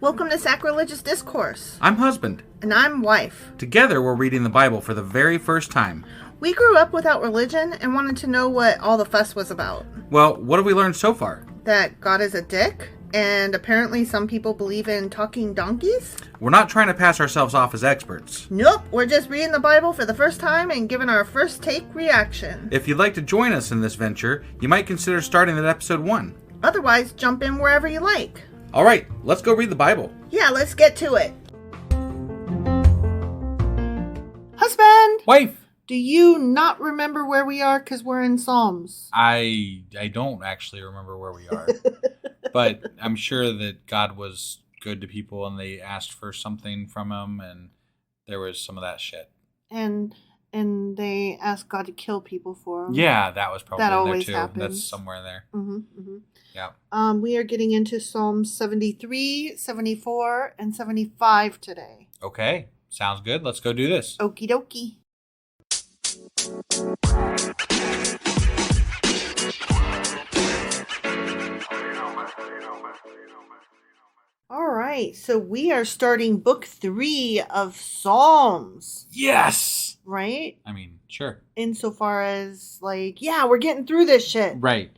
Welcome to Sacrilegious Discourse. I'm husband. And I'm wife. Together we're reading the Bible for the very first time. We grew up without religion and wanted to know what all the fuss was about. Well, what have we learned so far? That God is a dick, and apparently some people believe in talking donkeys? We're not trying to pass ourselves off as experts. Nope, we're just reading the Bible for the first time and giving our first take reaction. If you'd like to join us in this venture, you might consider starting at episode 1. Otherwise, jump in wherever you like. All right, let's go read the Bible. Yeah, let's get to it. Husband! Wife! Do you not remember where we are because we're in Psalms? I don't actually remember where we are. But I'm sure that God was good to people and they asked for something from him and there was some of that shit. And they asked God to kill people for them. Yeah, that was probably that in always there too. happens. That's somewhere in there. Mm-hmm, mm-hmm. Yeah. We are getting into Psalms 73, 74, and 75 today. Okay. Sounds good. Let's go do this. Okie dokie. All right, so we are starting book 3 of Psalms. Yes! Right? I mean, sure. Insofar as, like, yeah, we're getting through this shit. Right.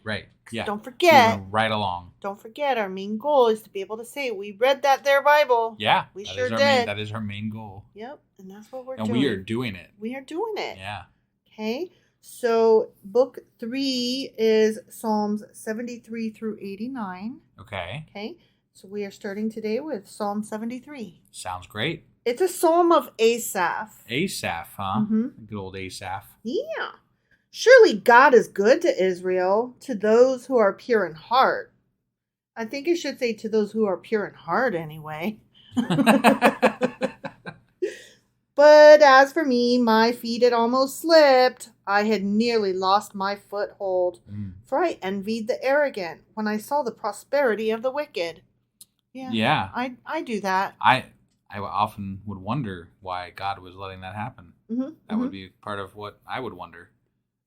Yeah. Don't forget. Moving right along. Don't forget, our main goal is to be able to say, we read that there Bible. Yeah. We that sure is our did. That is our main goal. Yep, and that's what we're And doing. we are doing it. We are doing it. Yeah. Okay, so book 3 is Psalms 73 through 89. Okay. Okay, so we are starting today with Psalm 73. Sounds great. It's a psalm of Asaph. Asaph, huh? Mm-hmm. Good old Asaph. Yeah. Surely God is good to Israel, to those who are pure in heart. I think it should say to those who are pure in heart anyway. But as for me, my feet had almost slipped. I had nearly lost my foothold. For I envied the arrogant when I saw the prosperity of the wicked. Yeah. I do that. I often would wonder why God was letting that happen. Mm-hmm. That would be part of what I would wonder.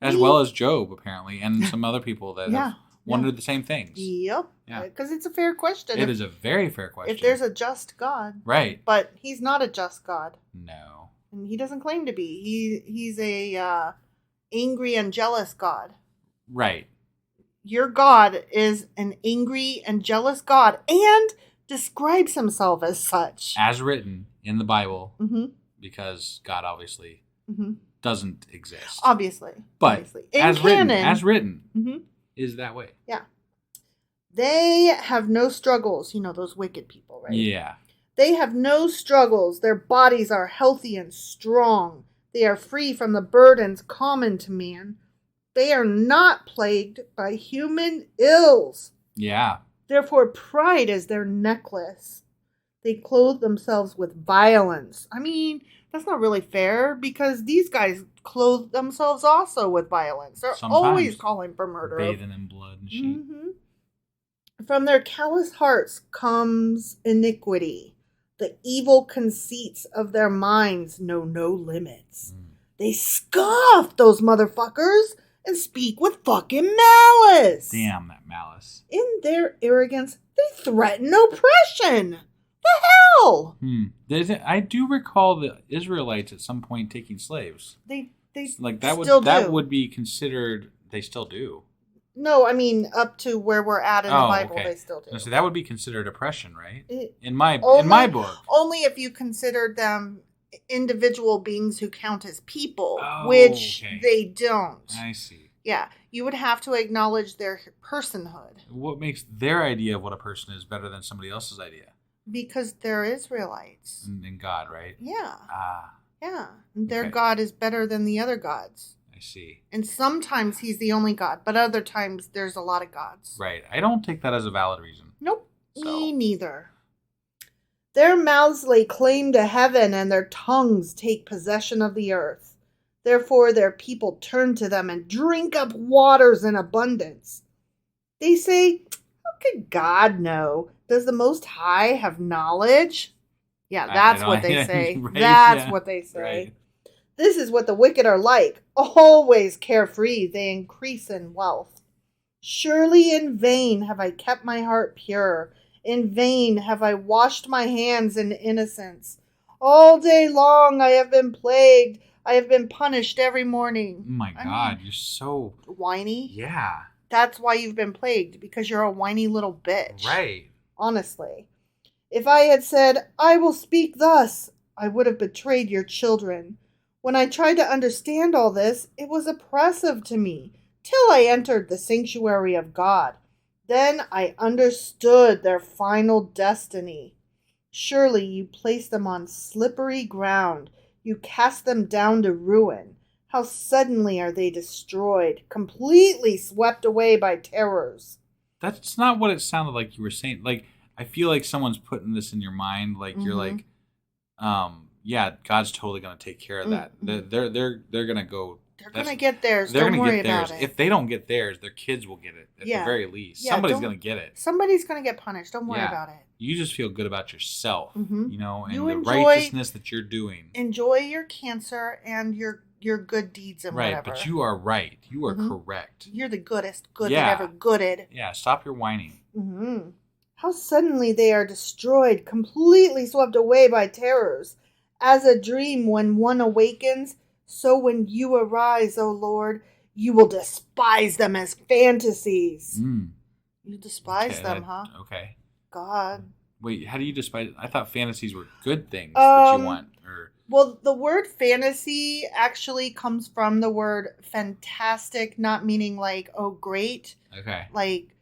As well as Job, apparently, and some other people that have wondered the same things. Yep. Yeah. Because it's a fair question. It is a very fair question. If there's a just God. Right. But he's not a just God. No. And he doesn't claim to be. He's a angry and jealous God. Right. Your God is an angry and jealous God and describes himself as such. As written in the Bible, Mm-hmm. because God obviously Mm-hmm. doesn't exist. Obviously. But In as canon, written mm-hmm. is that way. Yeah. They have no struggles. You know, those wicked people, right? Yeah. They have no struggles. Their bodies are healthy and strong. They are free from the burdens common to man. They are not plagued by human ills. Yeah. Therefore, pride is their necklace. They clothe themselves with violence. I mean, that's not really fair because these guys clothe themselves also with violence. They're always calling for murder. Bathing in blood and shit. Mm-hmm. From their callous hearts comes iniquity. The evil conceits of their minds know no limits. They scoff, those motherfuckers, and speak with fucking malice. Damn, that malice. In their arrogance, they threaten oppression. The hell? I do recall the Israelites at some point taking slaves. They like that still that do. would be considered. They still do. No, I mean up to where we're at in the Bible, okay. they still do. So that would be considered oppression, right? In my book, only if you considered them individual beings who count as people, which they don't. I see. Yeah, you would have to acknowledge their personhood. What makes their idea of what a person is better than somebody else's idea? Because they're Israelites. In God, right? Yeah. Ah. Yeah. And their Okay. God is better than the other gods. I see. And sometimes he's the only God, but other times there's a lot of gods. Right. I don't take that as a valid reason. Nope. So. Me neither. Their mouths lay claim to heaven, and their tongues take possession of the earth. Therefore their people turn to them and drink up waters in abundance. They say, how could God know? Does the Most High have knowledge? Yeah, that's what they say. Right, That's what they say. Right. This is what the wicked are like. Always carefree, they increase in wealth. Surely in vain have I kept my heart pure In vain have I washed my hands in innocence. All day long I have been plagued. I have been punished every morning. Oh my God, you're so... Whiny? Yeah. That's why you've been plagued, because you're a whiny little bitch. Right. Honestly. If I had said, I will speak thus, I would have betrayed your children. When I tried to understand all this, it was oppressive to me, till I entered the sanctuary of God. Then I understood their final destiny. Surely you place them on slippery ground. You cast them down to ruin. How suddenly are they destroyed, completely swept away by terrors. That's not what it sounded like you were saying. Like, I feel like someone's putting this in your mind. Like, you're like, yeah, God's totally going to take care of that. They're going to go. They're going to get theirs. They're Don't going to worry get theirs. about it. If they don't get theirs, their kids will get it at the very least. Yeah, somebody's going to get it. Somebody's going to get punished. Don't worry about it. You just feel good about yourself, you know, and the righteousness that you're doing. Enjoy your cancer and your good deeds and whatever. Right, but you are right. You are correct. You're the goodest good that ever gooded. Yeah, stop your whining. How suddenly they are destroyed, completely swept away by terrors. As a dream when one awakens, so when you arise, O Lord, you will despise them as fantasies. You despise them, huh? Okay. God. Wait, how do you despise? I thought fantasies were good things that you want. Well, the word fantasy actually comes from the word fantastic, not meaning like, oh, great. Okay. Like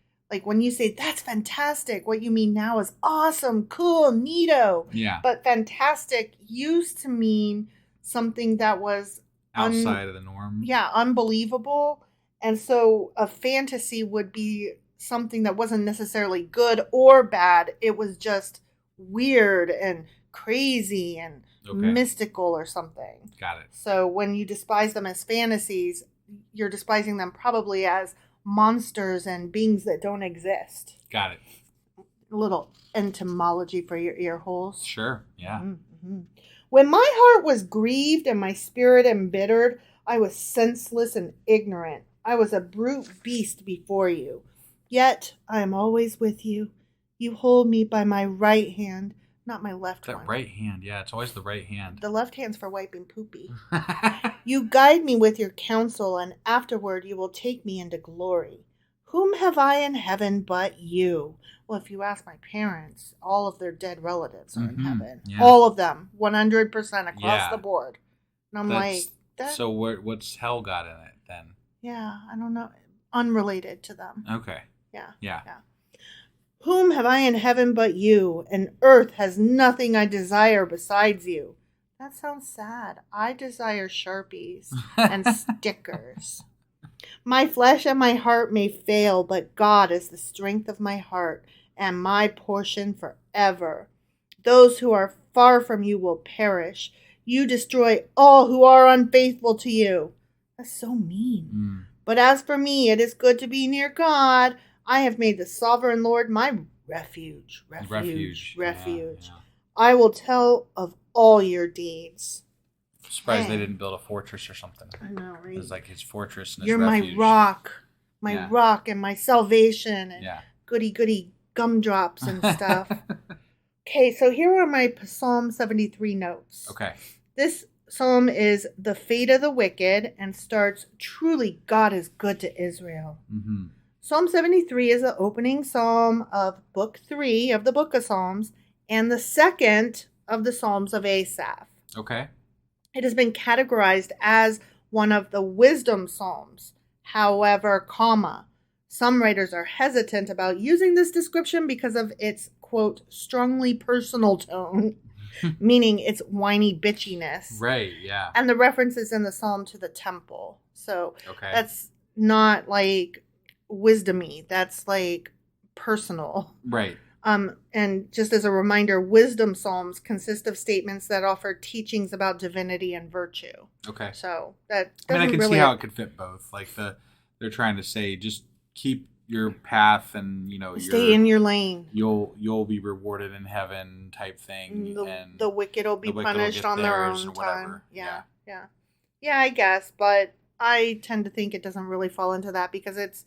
when you say, that's fantastic, what you mean now is awesome, cool, neato. Yeah. But fantastic used to mean something that was outside of the norm. Yeah, unbelievable. And so a fantasy would be something that wasn't necessarily good or bad. It was just weird and crazy and mystical or something. Got it. So when you despise them as fantasies, you're despising them probably as monsters and beings that don't exist. Got it. A little entomology for your ear holes. Sure, yeah. When my heart was grieved and my spirit embittered, I was senseless and ignorant. I was a brute beast before you. Yet I am always with you. You hold me by my right hand, not my left one. That right hand, yeah, it's always the right hand. The left hand's for wiping poopy. You guide me with your counsel, and afterward you will take me into glory. Whom have I in heaven but you? Well, if you ask my parents, all of their dead relatives are in heaven. Yeah. All of them, 100% across the board. And I'm like... So what's hell got in it then? Yeah, I don't know. Unrelated to them. Okay. Yeah. Whom have I in heaven but you? And earth has nothing I desire besides you. That sounds sad. I desire Sharpies and stickers. My flesh and my heart may fail, but God is the strength of my heart and my portion forever. Those who are far from you will perish. You destroy all who are unfaithful to you. That's so mean. But as for me, it is good to be near God. I have made the sovereign Lord my refuge. Yeah. I will tell of all your deeds. I'm surprised they didn't build a fortress or something. I know, right? It was like his fortress and his You're refuge. my rock and my salvation and goody gumdrops and stuff. Okay, so here are my Psalm 73 notes. Okay. This psalm is the fate of the wicked and starts, truly God is good to Israel. Psalm 73 is the opening psalm of Book 3 of the Book of Psalms and the second of the Psalms of Asaph. Okay. It has been categorized as one of the wisdom psalms. However, some writers are hesitant about using this description because of its, quote, strongly personal tone, meaning its whiny bitchiness. Right, yeah. And the references in the psalm to the temple. So that's not like wisdomy. That's like personal. Right. And just as a reminder, wisdom psalms consist of statements that offer teachings about divinity and virtue. Okay. So that I can see how it could fit both. Like they're trying to say, just keep your path and stay in your lane. You'll be rewarded in heaven type thing. And the wicked will be punished on their own time. Yeah. I guess, but I tend to think it doesn't really fall into that because it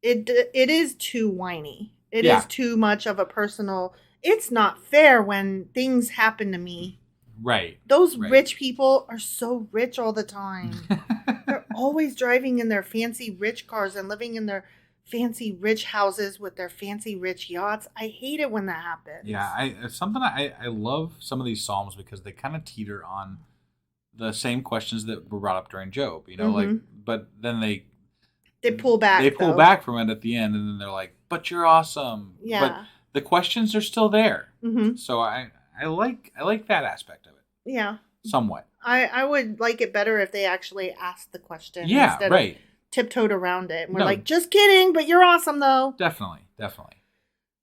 is too whiny. It Yeah. is too much of a personal. It's not fair when things happen to me. Right. Those Right. rich people are so rich all the time. They're always driving in their fancy rich cars and living in their fancy rich houses with their fancy rich yachts. I hate it when that happens. Yeah, I love some of these psalms because they kind of teeter on the same questions that were brought up during Job. You know, like, but then they pull back. They pull back from it at the end, and then they're like, "But you're awesome." Yeah. But the questions are still there. Mm-hmm. So I like that aspect of it. Yeah. Somewhat. I would like it better if they actually asked the question. Yeah, instead right. of tiptoed around it. And we're like, just kidding, but you're awesome, though. Definitely.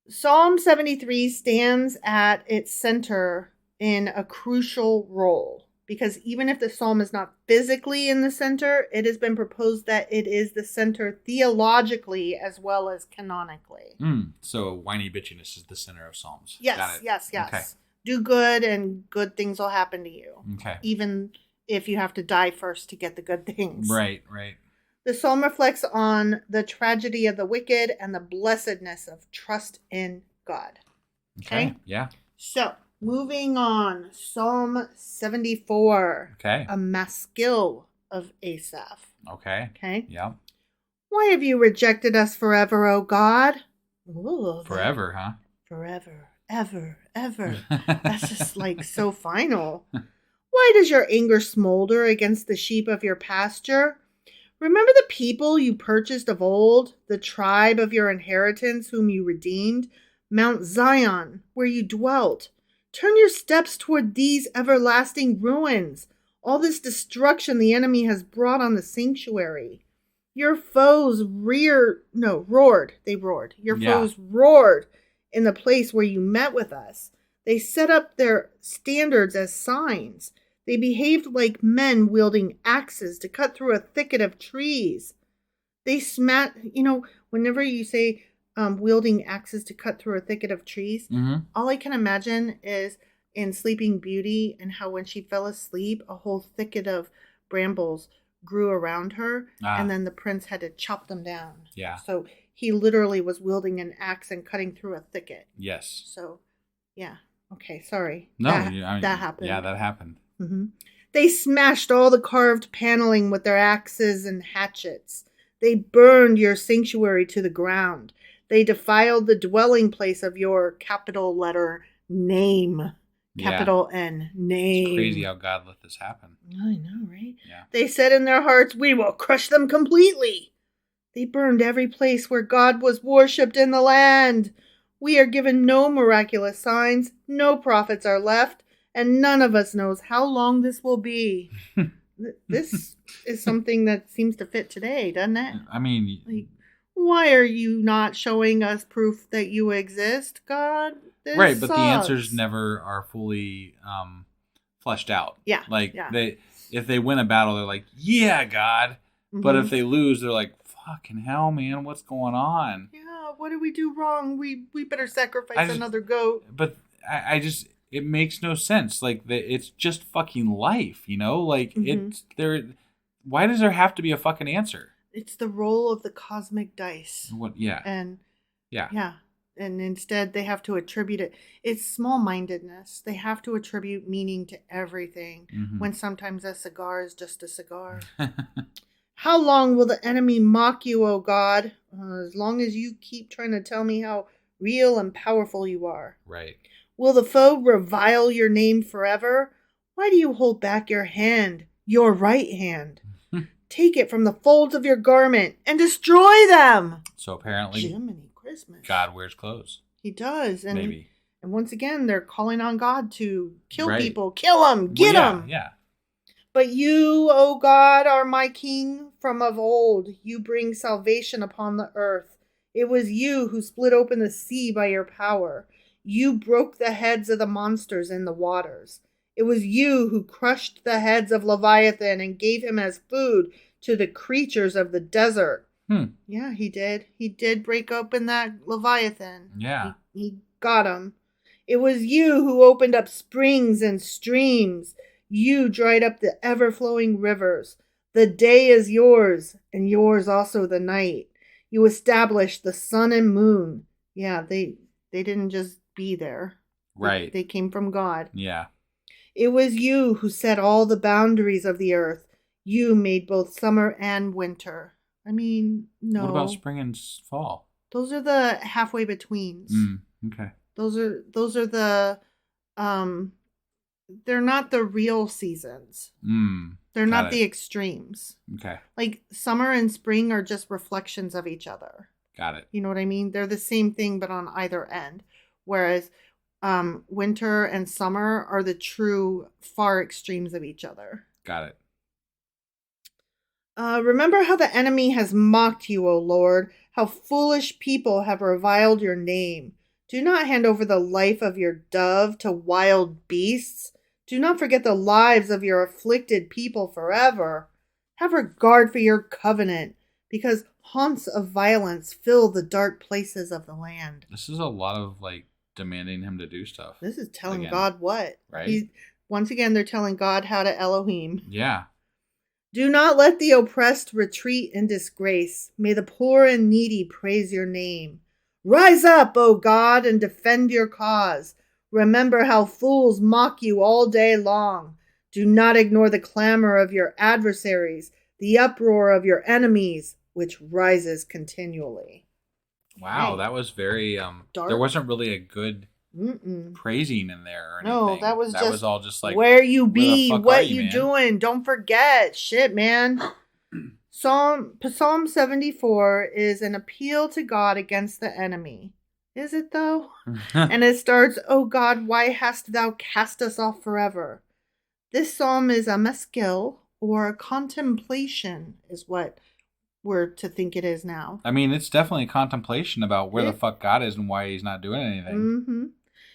Psalm 73 stands at its center in a crucial role. Because even if the psalm is not physically in the center, it has been proposed that it is the center theologically as well as canonically. So whiny bitchiness is the center of psalms. Yes. Okay. Do good and good things will happen to you. Okay. Even if you have to die first to get the good things. Right. The psalm reflects on the tragedy of the wicked and the blessedness of trust in God. Okay? Yeah. So, moving on. Psalm 74. Okay. A maskil of Asaph. Okay. Yeah. Why have you rejected us forever, O God? Ooh, forever, huh? Forever. Ever. That's just like so final. Why does your anger smolder against the sheep of your pasture? Remember the people you purchased of old, the tribe of your inheritance whom you redeemed, Mount Zion, where you dwelt. Turn your steps toward these everlasting ruins, all this destruction the enemy has brought on the sanctuary. Your foes roared. They roared. Your foes roared in the place where you met with us. They set up their standards as signs. They behaved like men wielding axes to cut through a thicket of trees. They whenever you say wielding axes to cut through a thicket of trees, all I can imagine is in Sleeping Beauty and how when she fell asleep, a whole thicket of brambles grew around her, and then the prince had to chop them down. Yeah. So he literally was wielding an axe and cutting through a thicket. Yes. So, yeah. Okay, sorry. No, that happened. Yeah, that happened. Mm-hmm. They smashed all the carved paneling with their axes and hatchets. They burned your sanctuary to the ground. They defiled the dwelling place of your capital letter name. Capital N, name. It's crazy how God let this happen. I know, right? Yeah. They said in their hearts, we will crush them completely. They burned every place where God was worshipped in the land. We are given no miraculous signs, no prophets are left, and none of us knows how long this will be. This is something that seems to fit today, doesn't it? I mean... Like, why are you not showing us proof that you exist, God? This right, but sucks. the answers never are fully fleshed out. Yeah. If they win a battle, they're like, yeah, God. Mm-hmm. But if they lose, they're like, fucking hell, man, what's going on? Yeah, what did we do wrong? We better sacrifice another goat. But I just, it makes no sense. Like, it's just fucking life, you know? Like, why does there have to be a fucking answer? It's the roll of the cosmic dice. What? Yeah. And yeah. And instead they have to attribute it. It's small-mindedness. They have to attribute meaning to everything when sometimes a cigar is just a cigar. How long will the enemy mock you, O God? As long as you keep trying to tell me how real and powerful you are. Right. Will the foe revile your name forever? Why do you hold back your hand, your right hand? Take it from the folds of your garment and destroy them. So apparently, Jiminy Christmas. God wears clothes. He does. And maybe. And once again, they're calling on God to kill people. Kill them. Get them. Yeah. But you, O God, are my king from of old. You bring salvation upon the earth. It was you who split open the sea by your power. You broke the heads of the monsters in the waters. It was you who crushed the heads of Leviathan and gave him as food to the creatures of the desert. Yeah, he did. He did break open that Leviathan. Yeah. He got him. It was you who opened up springs and streams. You dried up the ever-flowing rivers. The day is yours, and yours also the night. You established the sun and moon. Yeah, they didn't just be there. Right. They came from God. Yeah. It was you who set all the boundaries of the earth. You made both summer and winter. I mean, no. What about spring and fall? Those are the halfway betweens. Okay. Those are the they're not the real seasons. They're not the extremes. Okay. Like summer and spring are just reflections of each other. Got it. You know what I mean? They're the same thing but on either end. Whereas winter and summer are the true far extremes of each other. Got it. Remember how the enemy has mocked you, O Lord, how foolish people have reviled your name. Do not hand over the life of your dove to wild beasts. Do not forget the lives of your afflicted people forever. Have regard for your covenant, because haunts of violence fill the dark places of the land. This is a lot of demanding him to do stuff. This is telling God what? Right? Once again, they're telling God how to Elohim. Yeah. Do not let the oppressed retreat in disgrace. May the poor and needy praise your name. Rise up, O God, and defend your cause. Remember how fools mock you all day long. Do not ignore the clamor of your adversaries, the uproar of your enemies, which rises continually. Wow, Right. that was very Dark. There wasn't really a good praising in there or anything. No, that was all just like, where you be, where the fuck what are you man? doing. Don't forget. Shit, man. Psalm 74 is an appeal to God against the enemy. Is it though? And it starts, "Oh God, why hast thou cast us off forever?" This psalm is a maskil, or a contemplation, is what we're to think it is now. I mean, it's definitely a contemplation about where the fuck God is and why he's not doing anything. Mm-hmm.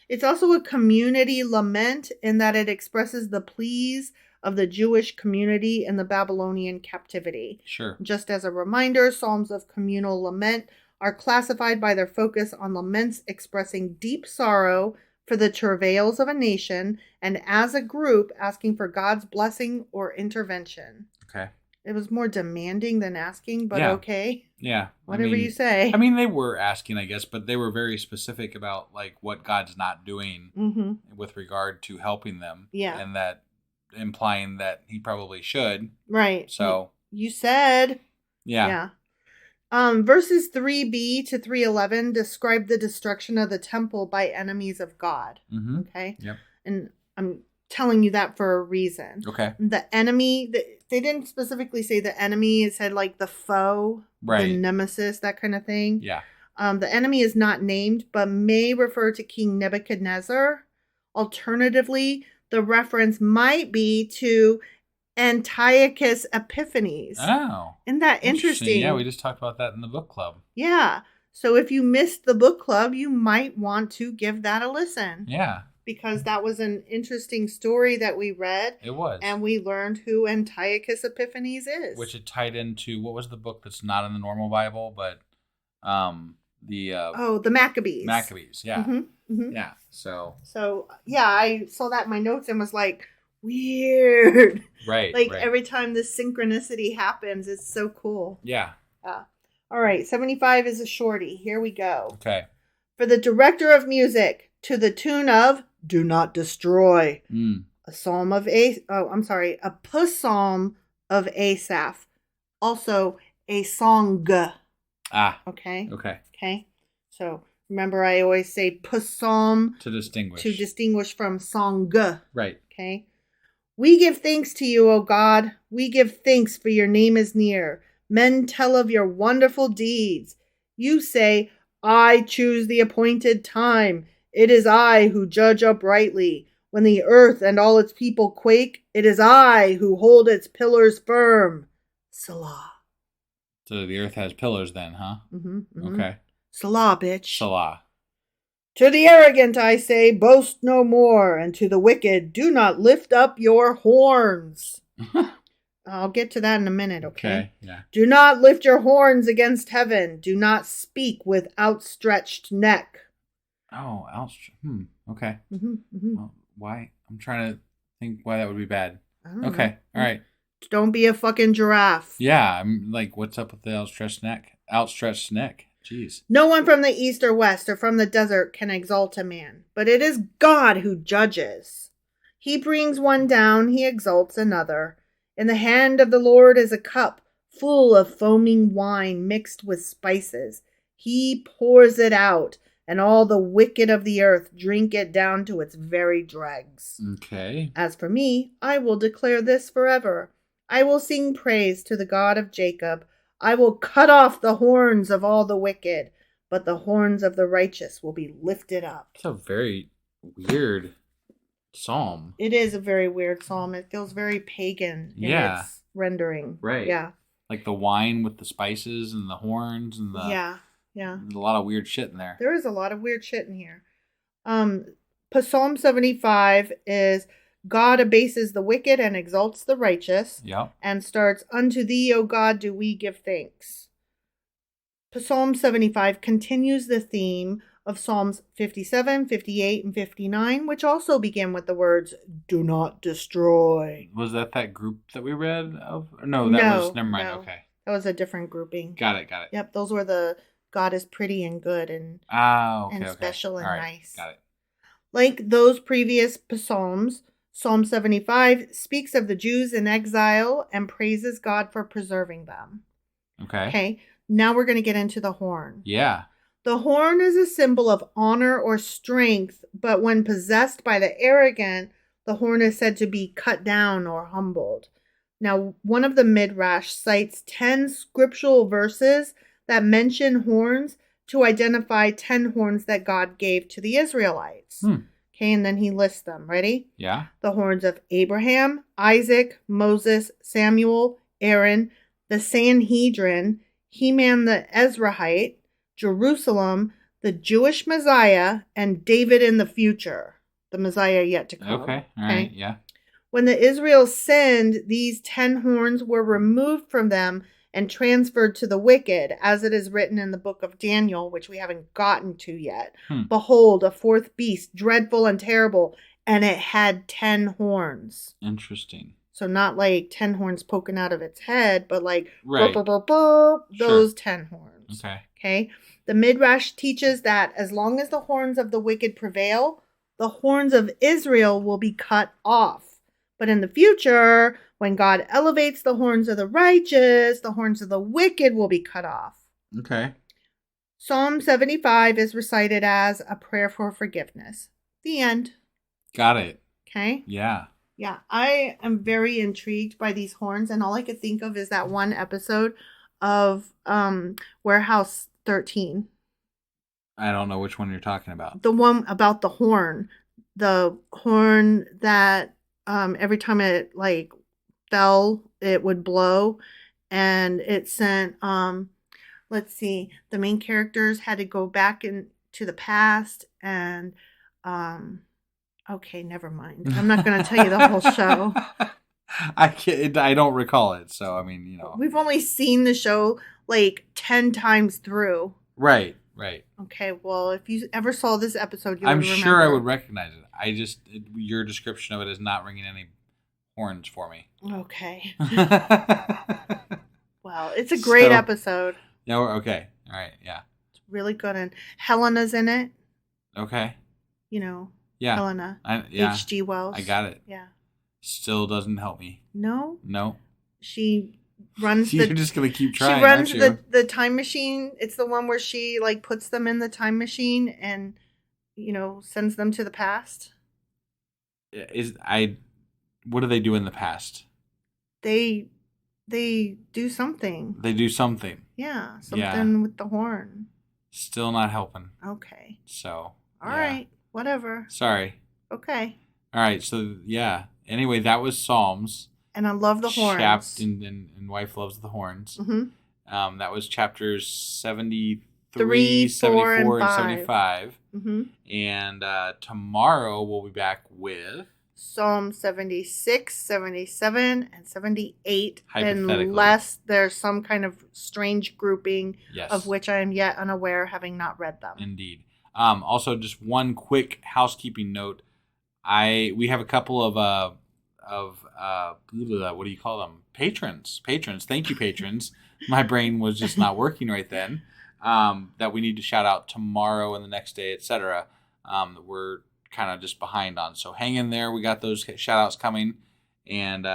It's also a community lament in that it expresses the pleas of the Jewish community in the Babylonian captivity. Sure. Just as a reminder, psalms of communal lament are classified by their focus on laments expressing deep sorrow for the travails of a nation and as a group asking for God's blessing or intervention. Okay. It was more demanding than asking, but okay. Yeah. Whatever you say. I mean, they were asking, I guess, but they were very specific about what God's not doing with regard to helping them. Yeah. And that implying that he probably should. Right. So. You said. Yeah. Verses 3b to 311 describe the destruction of the temple by enemies of God. Mm-hmm. Okay? Yep. And I'm telling you that for a reason. Okay. The enemy, they didn't specifically say the enemy. It said the foe, the nemesis, that kind of thing. Yeah. The enemy is not named, but may refer to King Nebuchadnezzar. Alternatively, the reference might be to Antiochus Epiphanes. Oh. Isn't that interesting? Yeah, we just talked about that in the book club. Yeah. So if you missed the book club, you might want to give that a listen. Yeah. Because that was an interesting story that we read. It was. And we learned who Antiochus Epiphanes is. Which it tied into, what was the book that's not in the normal Bible, but the Maccabees. Maccabees, yeah. Mm-hmm, mm-hmm. Yeah, so yeah, I saw that in my notes and was like, weird. Right. Every time this synchronicity happens, it's so cool. Yeah. All right, 75 is a shorty. Here we go. Okay. For the director of music, to the tune of "Do Not Destroy," a psalm of a psalm of Asaph, also a song. Okay. Okay. So remember, I always say psalm to distinguish from song. Right. Okay. We give thanks to you, O God. We give thanks, for your name is near. Men tell of your wonderful deeds. You say, "I choose the appointed time. It is I who judge uprightly. When the earth and all its people quake, it is I who hold its pillars firm." Salah. So the earth has pillars then, huh? Mm-hmm, mm-hmm. Okay. Salah, bitch. Salah. To the arrogant I say, boast no more, and to the wicked, do not lift up your horns. I'll get to that in a minute, okay? Yeah. Do not lift your horns against heaven. Do not speak with outstretched neck. Oh, okay. Mm-hmm, mm-hmm. Well, why? I'm trying to think why that would be bad. I don't know. All right. Don't be a fucking giraffe. Yeah, I'm like, what's up with the outstretched neck? Outstretched neck. Jeez. No one from the east or west or from the desert can exalt a man, but it is God who judges. He brings one down, he exalts another. In the hand of the Lord is a cup full of foaming wine mixed with spices. He pours it out, and all the wicked of the earth drink it down to its very dregs. Okay. As for me, I will declare this forever. I will sing praise to the God of Jacob. I will cut off the horns of all the wicked, but the horns of the righteous will be lifted up. It's a very weird psalm. It is a very weird psalm. It feels very pagan in its rendering. Right. Yeah. Like the wine with the spices and the horns and the... Yeah. There's a lot of weird shit in there. There is a lot of weird shit in here. Psalm 75 is God abases the wicked and exalts the righteous. Yep. And starts, unto thee, O God, do we give thanks. Psalm 75 continues the theme of Psalms 57, 58, and 59, which also begin with the words, do not destroy. Was that group that we read of? No, was, never mind, no. Okay. That was a different grouping. Got it. Yep, those were the God is pretty and good and special and nice. Got it. Like those previous psalms, Psalm 75 speaks of the Jews in exile and praises God for preserving them. Okay. Now we're going to get into the horn. Yeah. The horn is a symbol of honor or strength, but when possessed by the arrogant, the horn is said to be cut down or humbled. Now, one of the Midrash cites 10 scriptural verses that mention horns to identify 10 horns that God gave to the Israelites. Okay, and then he lists them. Ready? Yeah. The horns of Abraham, Isaac, Moses, Samuel, Aaron, the Sanhedrin, Heman the Ezrahite, Jerusalem, the Jewish Messiah, and David in the future. The Messiah yet to come. Okay, all right, yeah. When the Israel sinned, these 10 horns were removed from them and transferred to the wicked, as it is written in the book of Daniel, which we haven't gotten to yet. Behold, a fourth beast, dreadful and terrible, and it had 10 horns. Interesting. So not like 10 horns poking out of its head, but like right. burp, burp, burp, those 10 horns. Okay. The Midrash teaches that as long as the horns of the wicked prevail, the horns of Israel will be cut off. But in the future, when God elevates the horns of the righteous, the horns of the wicked will be cut off. Okay. Psalm 75 is recited as a prayer for forgiveness. The end. Got it. Okay. Yeah. Yeah. I am very intrigued by these horns, and all I could think of is that one episode of Warehouse 13. I don't know which one you're talking about. The one about the horn. The horn that every time it like fell, it would blow, and it sent let's see, the main characters had to go back into the past, and okay, never mind. I'm not going to tell you the whole show. I don't recall it, so I mean, you know. We've only seen the show like 10 times through. Right. Okay, well, if you ever saw this episode, you I'm would remember. sure I would recognize it. Your description of it is not ringing any horns for me. Okay. Well, it's a great episode. Yeah, okay. All right, yeah. It's really good, and Helena's in it. Okay. You know, yeah. Helena. Yeah. H.G. Wells. I got it. Yeah. Still doesn't help me. No? She runs You're just going to keep trying, she runs aren't you? the time machine. It's the one where she like puts them in the time machine and, you know, sends them to the past. What do they do in the past? They do something. They do something. Yeah, something with the horn. Still not helping. Okay. So. All right. Whatever. Sorry. Okay. All right. So yeah. Anyway, that was Psalms. And I love the horns. And Wife Loves the Horns. Mm-hmm. That was chapters 73, 74, and 75. Mm-hmm. And tomorrow we'll be back with Psalm 76, 77, and 78. Hypothetically. Unless there's some kind of strange grouping of which I am yet unaware, having not read them. Indeed. Also, just one quick housekeeping note. We have a couple of what do you call them? Patrons. Thank you, patrons. My brain was just not working right then. that we need to shout out tomorrow and the next day, etc. We're kind of just behind on. So hang in there. We got those shout outs coming, and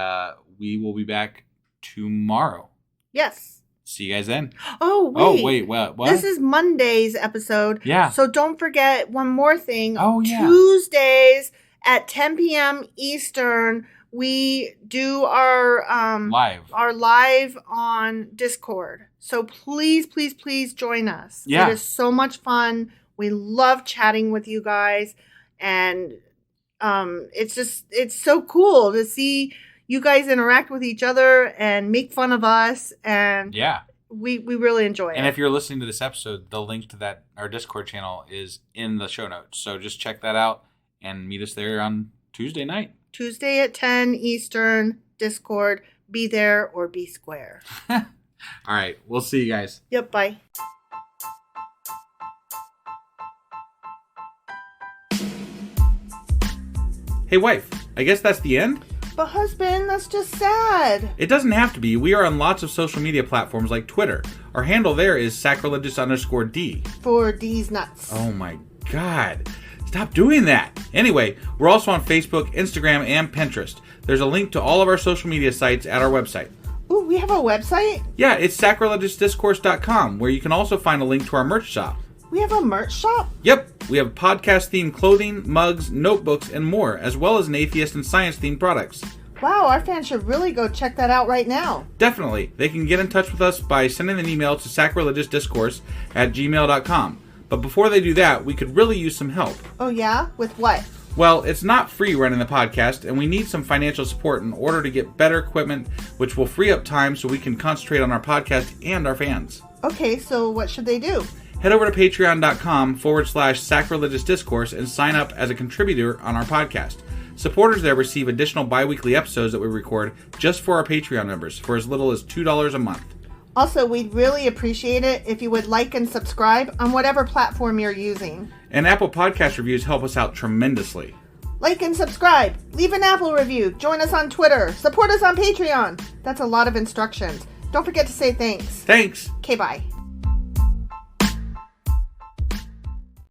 we will be back tomorrow. Yes. See you guys then. Oh, wait. What? This is Monday's episode. Yeah. So don't forget one more thing. Oh, yeah. Tuesdays at 10 p.m. Eastern, we do our live on Discord. So please join us. Yeah. It is so much fun. We love chatting with you guys, and it's so cool to see you guys interact with each other and make fun of us, and we really enjoy it. And if you're listening to this episode, the link to our Discord channel is in the show notes. So just check that out and meet us there on Tuesday night. Tuesday at 10 Eastern, Discord. Be there or be square. All right. We'll see you guys. Yep. Bye. Hey, wife. I guess that's the end? But husband, that's just sad. It doesn't have to be. We are on lots of social media platforms like Twitter. Our handle there is sacrilegious_D. For D's nuts. Oh my God. Stop doing that. Anyway, we're also on Facebook, Instagram, and Pinterest. There's a link to all of our social media sites at our website. Ooh, we have a website? Yeah, it's sacrilegiousdiscourse.com, where you can also find a link to our merch shop. We have a merch shop? Yep, we have podcast-themed clothing, mugs, notebooks, and more, as well as an atheist and science-themed products. Wow, our fans should really go check that out right now. Definitely. They can get in touch with us by sending an email to sacrilegiousdiscourse@gmail.com. But before they do that, we could really use some help. Oh yeah? With what? Well, it's not free running the podcast, and we need some financial support in order to get better equipment, which will free up time so we can concentrate on our podcast and our fans. Okay, so what should they do? Head over to patreon.com/sacrilegious discourse and sign up as a contributor on our podcast. Supporters there receive additional bi-weekly episodes that we record just for our Patreon members for as little as $2 a month. Also, we'd really appreciate it if you would like and subscribe on whatever platform you're using. And Apple Podcast reviews help us out tremendously. Like and subscribe. Leave an Apple review. Join us on Twitter. Support us on Patreon. That's a lot of instructions. Don't forget to say thanks. Thanks. Okay, bye.